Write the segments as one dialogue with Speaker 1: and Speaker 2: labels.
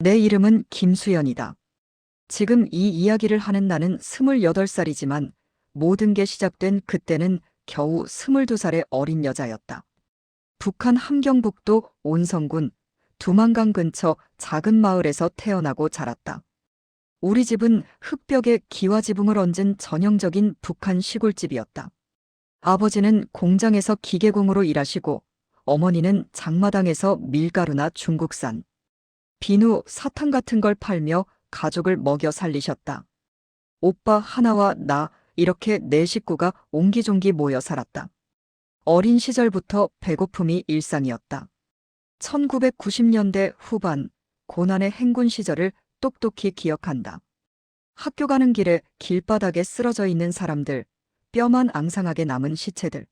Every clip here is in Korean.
Speaker 1: 내 이름은 김수연이다. 지금 이 이야기를 하는 나는 28살이지만 모든 게 시작된 그때는 겨우 22살의 어린 여자였다. 북한 함경북도 온성군 두만강 근처 작은 마을에서 태어나고 자랐다. 우리 집은 흙벽에 기와지붕을 얹은 전형적인 북한 시골집이었다. 아버지는 공장에서 기계공으로 일하시고 어머니는 장마당에서 밀가루나 중국산, 비누, 사탕 같은 걸 팔며 가족을 먹여 살리셨다. 오빠 하나와 나 이렇게 네 식구가 옹기종기 모여 살았다. 어린 시절부터 배고픔이 일상이었다. 1990년대 후반 고난의 행군 시절을 똑똑히 기억한다. 학교 가는 길에 길바닥에 쓰러져 있는 사람들, 뼈만 앙상하게 남은 시체들.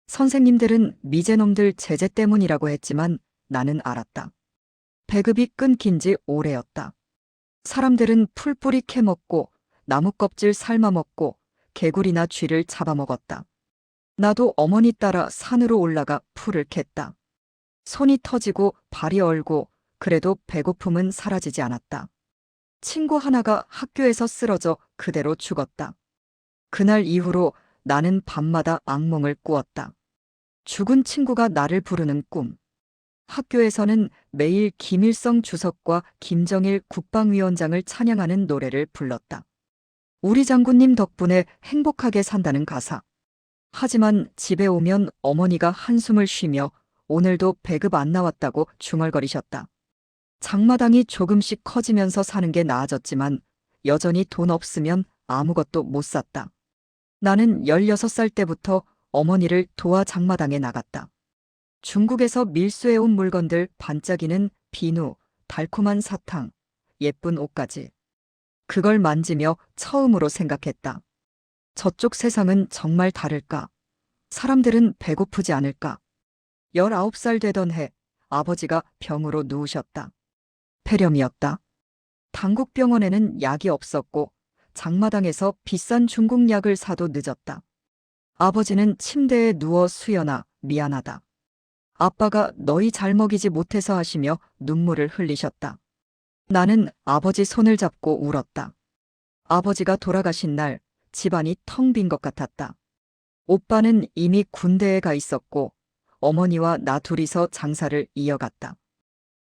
Speaker 1: 선생님들은 미제놈들 제재 때문이라고 했지만 나는 알았다. 배급이 끊긴 지 오래였다. 사람들은 풀뿌리 캐먹고 나무 껍질 삶아먹고 개구리나 쥐를 잡아먹었다. 나도 어머니 따라 산으로 올라가 풀을 캤다. 손이 터지고 발이 얼고 그래도 배고픔은 사라지지 않았다. 친구 하나가 학교에서 쓰러져 그대로 죽었다. 그날 이후로 나는 밤마다 악몽을 꾸었다. 죽은 친구가 나를 부르는 꿈. 학교에서는 매일 김일성 주석과 김정일 국방위원장을 찬양하는 노래를 불렀다. 우리 장군님 덕분에 행복하게 산다는 가사. 하지만 집에 오면 어머니가 한숨을 쉬며 오늘도 배급 안 나왔다고 중얼거리셨다. 장마당이 조금씩 커지면서 사는 게 나아졌지만 여전히 돈 없으면 아무것도 못 샀다. 나는 16살 때부터 어머니를 도와 장마당에 나갔다. 중국에서 밀수해온 물건들 반짝이는 비누, 달콤한 사탕, 예쁜 옷까지. 그걸 만지며 처음으로 생각했다. 저쪽 세상은 정말 다를까? 사람들은 배고프지 않을까? 19살 되던 해 아버지가 병으로 누우셨다. 폐렴이었다. 당국병원에는 약이 없었고 장마당에서 비싼 중국 약을 사도 늦었다. 아버지는 침대에 누워 수연아, 미안하다. 아빠가 너희 잘 먹이지 못해서 하시며 눈물을 흘리셨다. 나는 아버지 손을 잡고 울었다. 아버지가 돌아가신 날 집안이 텅 빈 것 같았다. 오빠는 이미 군대에 가 있었고 어머니와 나 둘이서 장사를 이어갔다.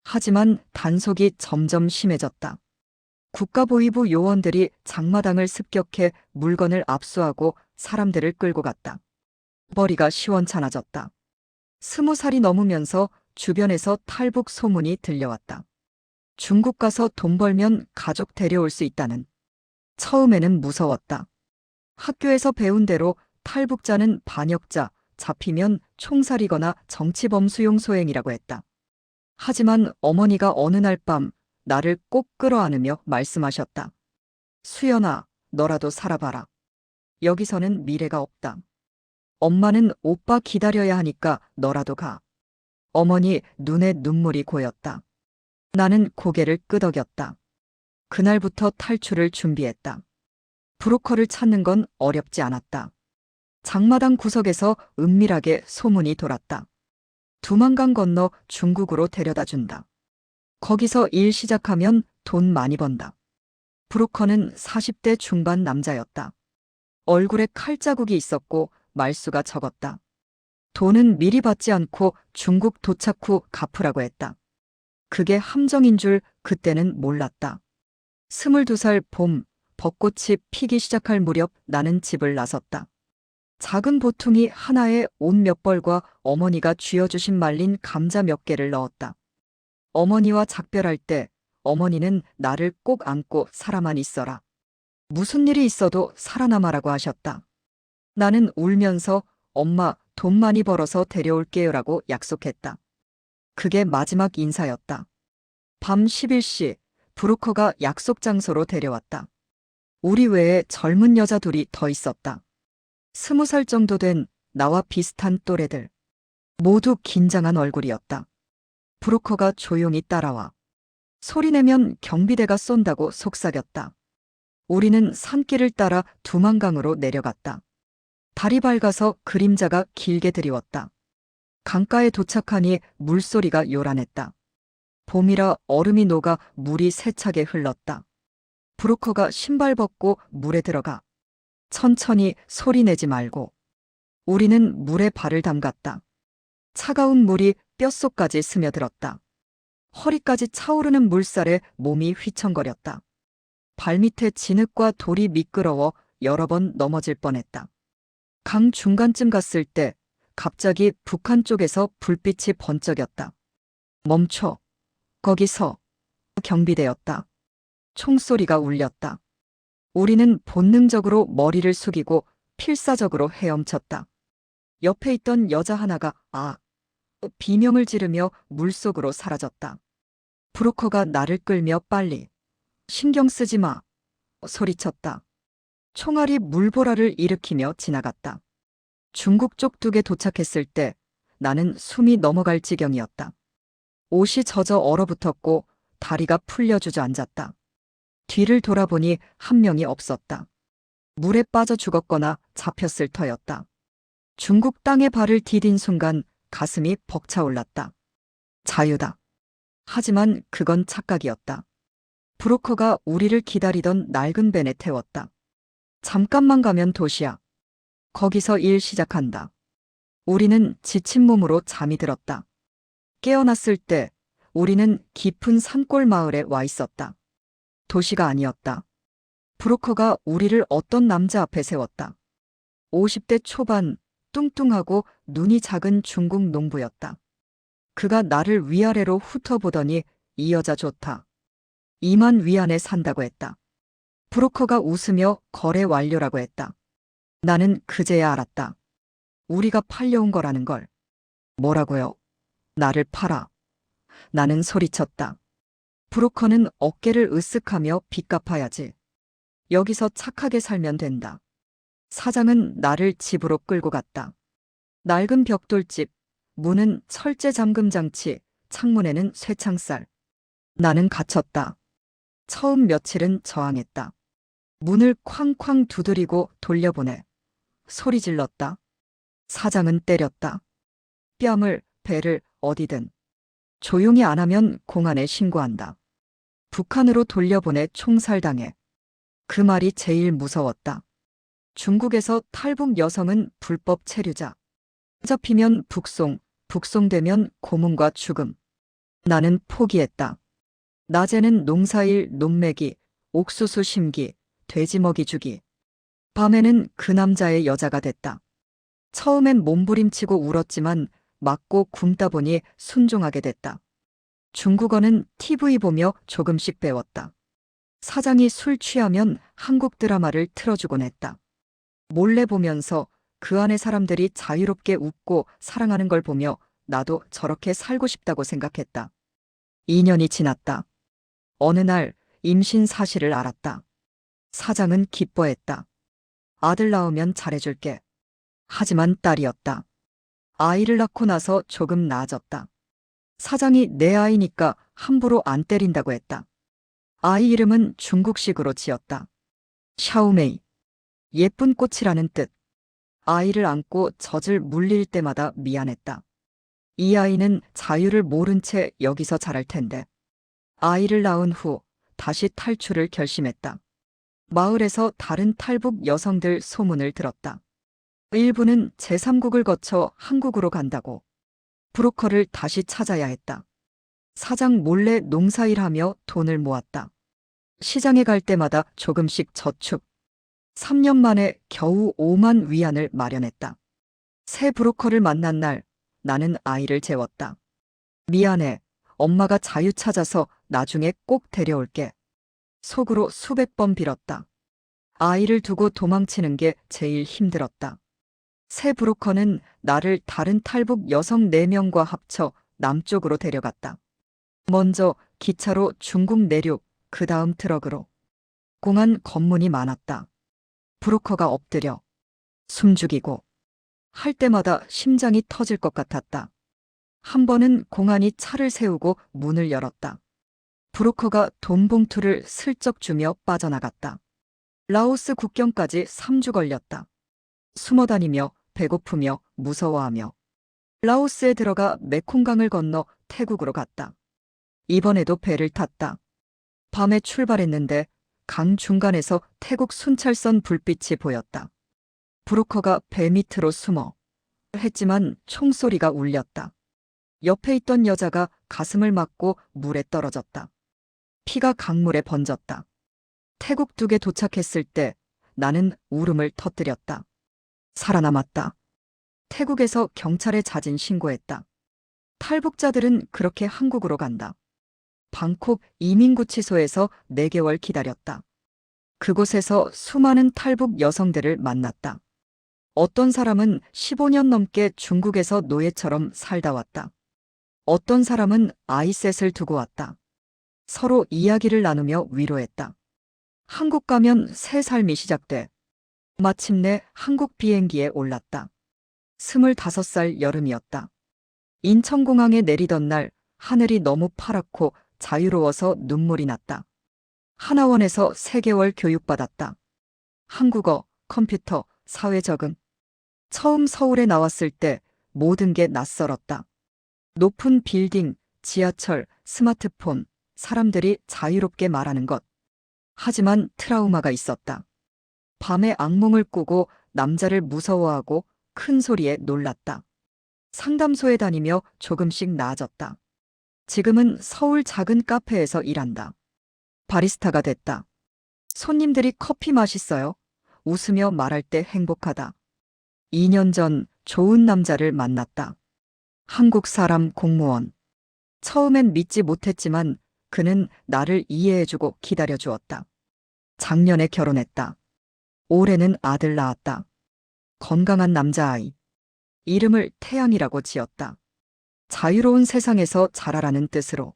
Speaker 1: 하지만 단속이 점점 심해졌다. 국가보위부 요원들이 장마당을 습격해 물건을 압수하고 사람들을 끌고 갔다. 머리가 시원찮아졌다. 20살이 넘으면서 주변에서 탈북 소문이 들려왔다. 중국 가서 돈 벌면 가족 데려올 수 있다는. 처음에는 무서웠다. 학교에서 배운 대로 탈북자는 반역자, 잡히면 총살이거나 정치범수용 소행이라고 했다. 하지만 어머니가 어느 날 밤 나를 꼭 끌어안으며 말씀하셨다. 수연아, 너라도 살아봐라. 여기서는 미래가 없다. 엄마는 오빠 기다려야 하니까 너라도 가. 어머니 눈에 눈물이 고였다. 나는 고개를 끄덕였다. 그날부터 탈출을 준비했다. 브로커를 찾는 건 어렵지 않았다. 장마당 구석에서 은밀하게 소문이 돌았다. 두만강 건너 중국으로 데려다 준다. 거기서 일 시작하면 돈 많이 번다. 브로커는 40대 중반 남자였다. 얼굴에 칼자국이 있었고 말수가 적었다. 돈은 미리 받지 않고 중국 도착 후 갚으라고 했다. 그게 함정인 줄 그때는 몰랐다. 22살 봄, 벚꽃이 피기 시작할 무렵 나는 집을 나섰다. 작은 보퉁이 하나에 옷 몇 벌과 어머니가 쥐어주신 말린 감자 몇 개를 넣었다. 어머니와 작별할 때 어머니는 나를 꼭 안고 살아만 있어라. 무슨 일이 있어도 살아남아라고 하셨다. 나는 울면서 엄마 돈 많이 벌어서 데려올게요라고 약속했다. 그게 마지막 인사였다. 밤 11시 브로커가 약속 장소로 데려왔다. 우리 외에 젊은 여자 둘이 더 있었다. 20살 정도 된 나와 비슷한 또래들. 모두 긴장한 얼굴이었다. 브로커가 조용히 따라와. 소리내면 경비대가 쏜다고 속삭였다. 우리는 산길을 따라 두만강으로 내려갔다. 달이 밝아서 그림자가 길게 드리웠다. 강가에 도착하니 물소리가 요란했다. 봄이라 얼음이 녹아 물이 세차게 흘렀다. 브로커가 신발 벗고 물에 들어가. 천천히 소리 내지 말고. 우리는 물에 발을 담갔다. 차가운 물이 뼛속까지 스며들었다. 허리까지 차오르는 물살에 몸이 휘청거렸다. 발밑에 진흙과 돌이 미끄러워 여러 번 넘어질 뻔했다. 강 중간쯤 갔을 때 갑자기 북한 쪽에서 불빛이 번쩍였다. 멈춰. 거기서. 경비대였다. 총소리가 울렸다. 우리는 본능적으로 머리를 숙이고 필사적으로 헤엄쳤다. 옆에 있던 여자 하나가 비명을 지르며 물속으로 사라졌다. 브로커가 나를 끌며 빨리. 신경 쓰지 마. 소리쳤다. 총알이 물보라를 일으키며 지나갔다. 중국 쪽 둑에 도착했을 때 나는 숨이 넘어갈 지경이었다. 옷이 젖어 얼어붙었고 다리가 풀려 주저앉았다. 뒤를 돌아보니 한 명이 없었다. 물에 빠져 죽었거나 잡혔을 터였다. 중국 땅에 발을 디딘 순간 가슴이 벅차올랐다. 자유다. 하지만 그건 착각이었다. 브로커가 우리를 기다리던 낡은 벤에 태웠다. 잠깐만 가면 도시야. 거기서 일 시작한다. 우리는 지친 몸으로 잠이 들었다. 깨어났을 때 우리는 깊은 산골 마을에 와 있었다. 도시가 아니었다. 브로커가 우리를 어떤 남자 앞에 세웠다. 50대 초반, 뚱뚱하고 눈이 작은 중국 농부였다. 그가 나를 위아래로 훑어보더니 이 여자 좋다. 2만 위안에 산다고 했다. 브로커가 웃으며 거래 완료라고 했다. 나는 그제야 알았다. 우리가 팔려온 거라는 걸. 뭐라고요? 나를 팔아. 나는 소리쳤다. 브로커는 어깨를 으쓱하며 빚 갚아야지. 여기서 착하게 살면 된다. 사장은 나를 집으로 끌고 갔다. 낡은 벽돌집, 문은 철제 잠금 장치, 창문에는 쇠창살. 나는 갇혔다. 처음 며칠은 저항했다. 문을 쾅쾅 두드리고 돌려보내. 소리 질렀다. 사장은 때렸다. 뺨을, 배를 어디든. 조용히 안 하면 공안에 신고한다. 북한으로 돌려보내 총살당해. 그 말이 제일 무서웠다. 중국에서 탈북 여성은 불법 체류자. 잡히면 북송, 북송되면 고문과 죽음. 나는 포기했다. 낮에는 농사일 논매기, 옥수수 심기, 돼지 먹이 주기. 밤에는 그 남자의 여자가 됐다. 처음엔 몸부림치고 울었지만 맞고 굶다 보니 순종하게 됐다. 중국어는 TV 보며 조금씩 배웠다. 사장이 술 취하면 한국 드라마를 틀어주곤 했다. 몰래 보면서 그 안에 사람들이 자유롭게 웃고 사랑하는 걸 보며 나도 저렇게 살고 싶다고 생각했다. 2년이 지났다. 어느 날 임신 사실을 알았다. 사장은 기뻐했다. 아들 낳으면 잘해줄게. 하지만 딸이었다. 아이를 낳고 나서 조금 나아졌다. 사장이 내 아이니까 함부로 안 때린다고 했다. 아이 이름은 중국식으로 지었다. 샤오메이. 예쁜 꽃이라는 뜻. 아이를 안고 젖을 물릴 때마다 미안했다. 이 아이는 자유를 모른 채 여기서 자랄 텐데. 아이를 낳은 후 다시 탈출을 결심했다. 마을에서 다른 탈북 여성들 소문을 들었다. 일부는 제3국을 거쳐 한국으로 간다고. 브로커를 다시 찾아야 했다. 사장 몰래 농사일하며 돈을 모았다. 시장에 갈 때마다 조금씩 저축. 3년 만에 겨우 5만 위안을 마련했다. 새 브로커를 만난 날 나는 아이를 재웠다. 미안해. 엄마가 자유 찾아서 나중에 꼭 데려올게. 속으로 수백 번 빌었다. 아이를 두고 도망치는 게 제일 힘들었다. 새 브로커는 나를 다른 탈북 여성 4명과 합쳐 남쪽으로 데려갔다. 먼저 기차로 중국 내륙, 그 다음 트럭으로. 공안 검문이 많았다. 브로커가 엎드려 숨죽이고 할 때마다 심장이 터질 것 같았다. 한 번은 공안이 차를 세우고 문을 열었다. 브로커가 돈 봉투를 슬쩍 주며 빠져나갔다. 라오스 국경까지 3주 걸렸다. 숨어다니며 배고프며 무서워하며 라오스에 들어가 메콩강을 건너 태국으로 갔다. 이번에도 배를 탔다. 밤에 출발했는데 강 중간에서 태국 순찰선 불빛이 보였다. 브로커가 배 밑으로 숨어 했지만 총소리가 울렸다. 옆에 있던 여자가 가슴을 맞고 물에 떨어졌다. 피가 강물에 번졌다. 태국 둑에 도착했을 때 나는 울음을 터뜨렸다. 살아남았다. 태국에서 경찰에 자진 신고했다. 탈북자들은 그렇게 한국으로 간다. 방콕 이민구치소에서 4개월 기다렸다. 그곳에서 수많은 탈북 여성들을 만났다. 어떤 사람은 15년 넘게 중국에서 노예처럼 살다 왔다. 어떤 사람은 아이셋을 두고 왔다. 서로 이야기를 나누며 위로했다. 한국 가면 새 삶이 시작돼. 마침내 한국 비행기에 올랐다. 25살 여름이었다. 인천공항에 내리던 날 하늘이 너무 파랗고 자유로워서 눈물이 났다. 하나원에서 3개월 교육받았다. 한국어, 컴퓨터, 사회 적응. 처음 서울에 나왔을 때 모든 게 낯설었다. 높은 빌딩, 지하철, 스마트폰, 사람들이 자유롭게 말하는 것. 하지만 트라우마가 있었다. 밤에 악몽을 꾸고 남자를 무서워하고 큰 소리에 놀랐다. 상담소에 다니며 조금씩 나아졌다. 지금은 서울 작은 카페에서 일한다. 바리스타가 됐다. 손님들이 커피 맛있어요. 웃으며 말할 때 행복하다. 2년 전 좋은 남자를 만났다. 한국 사람 공무원. 처음엔 믿지 못했지만 그는 나를 이해해주고 기다려주었다. 작년에 결혼했다. 올해는 아들 낳았다. 건강한 남자아이. 이름을 태양이라고 지었다. 자유로운 세상에서 자라라는 뜻으로.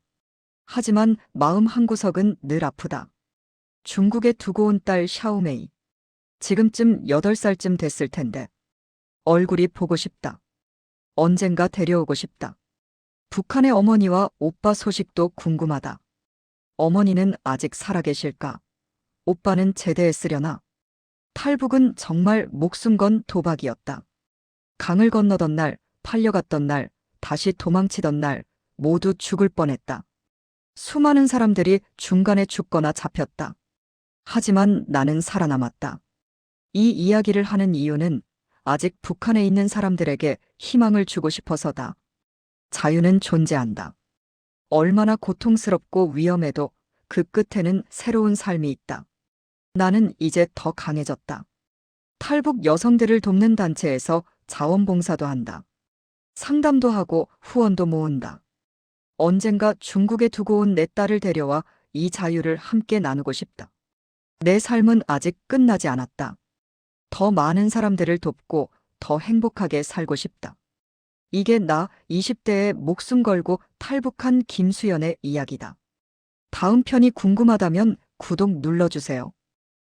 Speaker 1: 하지만 마음 한구석은 늘 아프다. 중국에 두고 온 딸 샤오메이. 지금쯤 8살쯤 됐을 텐데. 얼굴이 보고 싶다. 언젠가 데려오고 싶다. 북한의 어머니와 오빠 소식도 궁금하다. 어머니는 아직 살아계실까? 오빠는 제대했으려나? 탈북은 정말 목숨 건 도박이었다. 강을 건너던 날, 팔려갔던 날, 다시 도망치던 날, 모두 죽을 뻔했다. 수많은 사람들이 중간에 죽거나 잡혔다. 하지만 나는 살아남았다. 이 이야기를 하는 이유는 아직 북한에 있는 사람들에게 희망을 주고 싶어서다. 자유는 존재한다. 얼마나 고통스럽고 위험해도 그 끝에는 새로운 삶이 있다. 나는 이제 더 강해졌다. 탈북 여성들을 돕는 단체에서 자원봉사도 한다. 상담도 하고 후원도 모은다. 언젠가 중국에 두고 온 내 딸을 데려와 이 자유를 함께 나누고 싶다. 내 삶은 아직 끝나지 않았다. 더 많은 사람들을 돕고 더 행복하게 살고 싶다. 이게 나 20대에 목숨 걸고 탈북한 김수연의 이야기다. 다음 편이 궁금하다면 구독 눌러주세요.